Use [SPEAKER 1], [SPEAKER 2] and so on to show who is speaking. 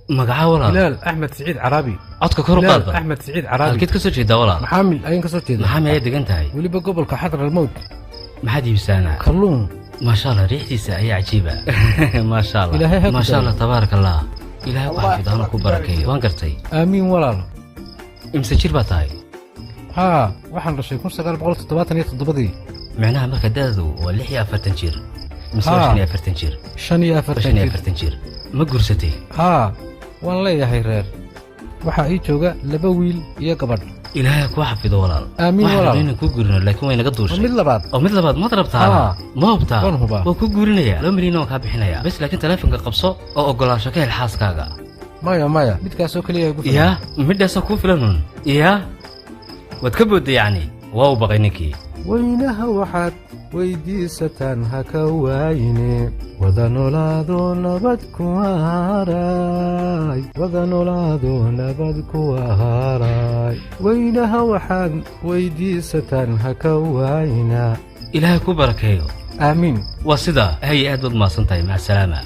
[SPEAKER 1] مقعة ولا
[SPEAKER 2] هلال أحمد سعيد عربي
[SPEAKER 1] عدك كرو قلب
[SPEAKER 2] أحمد سعيد عربي
[SPEAKER 1] أكيد كسر جدا ولا
[SPEAKER 2] محامل أين كسر جدا
[SPEAKER 1] محامي هي دقنتهاي
[SPEAKER 2] ولي بقبل كحضر الموت
[SPEAKER 1] ما حد يبسانا
[SPEAKER 2] كلون
[SPEAKER 1] ما شاء الله ريحتي ساعية عجيبة ما شاء الله
[SPEAKER 2] إلهي
[SPEAKER 1] ما شاء الله تبارك الله إلهي وحفظ أنا كبركي وان قرتي
[SPEAKER 2] آمين ولا
[SPEAKER 1] امسجير باتاي
[SPEAKER 2] ها waxaan dhashay 1977
[SPEAKER 1] معناها marka daadu waa 46 jir mise 45 jir 45 jir ma gursatay
[SPEAKER 2] ها waan leeyahay reer waxa ay jooga laba wiil iyo gabadh
[SPEAKER 1] ilaahay ku xafido walaal
[SPEAKER 2] aamin walaal
[SPEAKER 1] waxaan ku guurino laakiin way naga duushay
[SPEAKER 2] mid labaad
[SPEAKER 1] ma darabtaa ma hubtaa waa ku guurinaya loo milyan ka bixinaya bas laakiin telefoonka qabso oo ogolaansho ka hel xaaskaaga maya midkaas oo kaliya ugu filan ya midaas ku filan ya wad ka bood yani waa u baqay ninkii waynaha waxaad weydiisataan ha ka waayine wada noolaado nabad ku haray waynaha waxaad weydiisataan ha ka waayina ilaahay ku barakeeyo aamiin waa sida hay aad wad maasantahay mac salaama